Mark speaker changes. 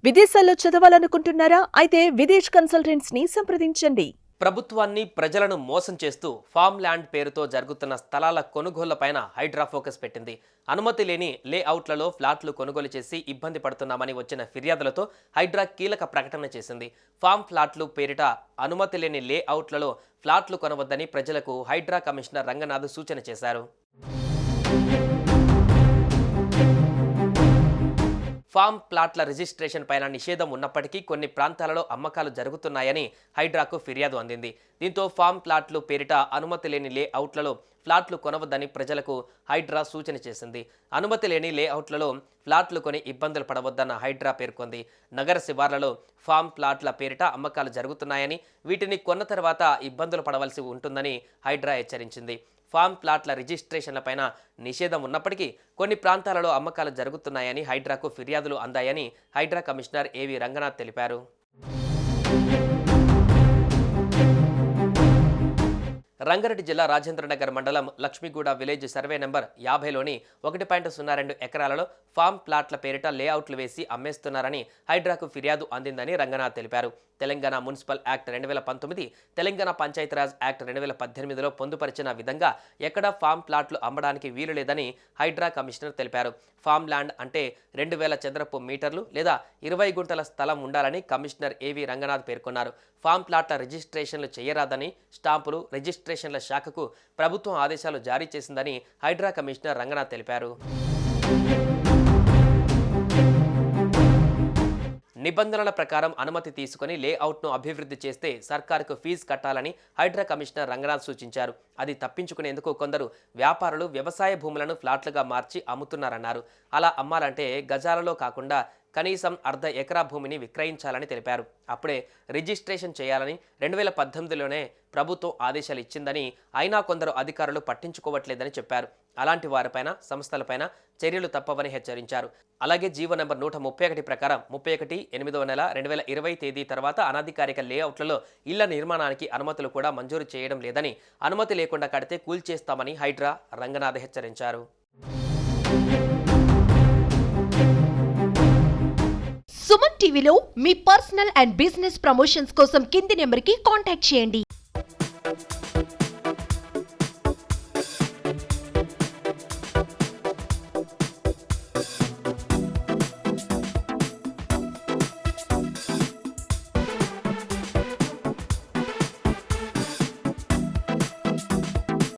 Speaker 1: విదేశాల్లో చదవాలనుకుంటున్నారా? అయితే విదేశ్ కన్సల్టెంట్స్ ని సంప్రదించండి.
Speaker 2: ప్రభుత్వాన్ని ప్రజలను మోసం చేస్తూ ఫామ్ ల్యాండ్ పేరుతో జరుగుతున్న స్థలాల కొనుగోళ్లపైన హైడ్రా ఫోకస్ పెట్టింది. అనుమతి లేని లేఅవుట్లలో ఫ్లాట్లు కొనుగోలు చేసి ఇబ్బంది పడుతున్నామని వచ్చిన ఫిర్యాదులతో హైడ్రా కీలక ప్రకటన చేసింది. ఫామ్ ఫ్లాట్లు పేరిట అనుమతి లేని లేఅవుట్లలో ఫ్లాట్లు కొనవద్దని ప్రజలకు హైడ్రా కమిషనర్ రంగనాథ్ సూచన చేశారు. ఫామ్ ప్లాట్ల రిజిస్ట్రేషన్ పైన నిషేధం ఉన్నప్పటికీ కొన్ని ప్రాంతాలలో అమ్మకాలు జరుగుతున్నాయని హైడ్రాకు ఫిర్యాదు అందింది. దీంతో ఫామ్ ప్లాట్లు పేరిట అనుమతి లేని లేఅవుట్లలో ఫ్లాట్లు కొనవద్దని ప్రజలకు హైడ్రా సూచన చేసింది. అనుమతి లేని లేఅవుట్లలో ఫ్లాట్లు కొని ఇబ్బందులు పడవద్దన్న హైడ్రా పేర్కొంది. నగర శివార్లలో ఫామ్ ప్లాట్ల పేరిట అమ్మకాలు జరుగుతున్నాయని, వీటిని కొన్న తర్వాత ఇబ్బందులు పడవలసి ఉంటుందని హైడ్రా హెచ్చరించింది. ఫామ్ ప్లాట్ల రిజిస్ట్రేషన్లపైన నిషేధం ఉన్నప్పటికీ కొన్ని ప్రాంతాలలో అమ్మకాలు జరుగుతున్నాయని హైడ్రాకు ఫిర్యాదులు అందాయని హైడ్రా కమిషనర్ ఏవి రంగనాథ్ తెలిపారు. రంగారెడ్డి జిల్లా రాజేంద్రనగర్ మండలం లక్ష్మీగూడ విలేజ్ సర్వే నెంబర్ 50లోని 1.02 ఎకరాలలో ఫామ్ ప్లాట్ల పేరిట లేఅవుట్లు వేసి అమ్మేస్తున్నారని హైడ్రాకు ఫిర్యాదు అందిందని రంగనాథ్ తెలిపారు. Telangana municipal act 2019, Telangana Panchayati Raj act 2018లో పొందుపరిచిన విధంగా ఎక్కడా ఫామ్ ప్లాట్లు అమ్మడానికి వీలు లేదని హైడ్రా కమిషనర్ తెలిపారు. ఫామ్ ల్యాండ్ అంటే 2000 చదరపు మీటర్లు లేదా 20 గుంటల స్థలం ఉండాలని కమిషనర్ ఏవి రంగనాథ్ పేర్కొన్నారు. ఫామ్ ప్లాట్ల రిజిస్ట్రేషన్లు చేయరాదని స్టాంపులు రిజిస్ట్రేషన్ల శాఖకు ప్రభుత్వం ఆదేశాలు జారీ చేసిందని హైడ్రా కమిషనర్ రంగనాథ్ తెలిపారు. నిబంధనల ప్రకారం అనుమతి తీసుకుని లేఅవుట్ను అభివృద్ధి చేస్తే సర్కారుకు ఫీజు కట్టాలని హైడ్రా కమిషనర్ రంగనాథ్ సూచించారు. అది తప్పించుకునేందుకు కొందరు వ్యాపారులు వ్యవసాయ భూములను ఫ్లాట్లుగా మార్చి అమ్ముతున్నారన్నారు. అలా అమ్మాలంటే గజాలలో కాకుండా కనీసం అర్ధ ఎకరా భూమిని విక్రయించాలని తెలిపారు. అప్పుడే రిజిస్ట్రేషన్ చేయాలని 2018లోనే ప్రభుత్వం ఆదేశాలు ఇచ్చిందని, అయినా కొందరు అధికారులు పట్టించుకోవట్లేదని చెప్పారు. అలాంటి వారిపైన సంస్థలపైన చర్యలు తప్పవని హెచ్చరించారు. అలాగే జీవో నెంబర్ 131 ప్రకారం 31/8 2020 తేదీ తర్వాత అనధికారిక లేఅవుట్లలో ఇళ్ల నిర్మాణానికి అనుమతులు కూడా మంజూరు చేయడం లేదని, అనుమతి లేకుండా కడితే కూల్చేస్తామని హైడ్రా రంగనాథ్ హెచ్చరించారు.
Speaker 3: సుమన్ టీవీలో మీ పర్సనల్ అండ్ బిజినెస్ ప్రమోషన్స్ కోసం కింది నెంబర్కి కాంటాక్ట్ చేయండి.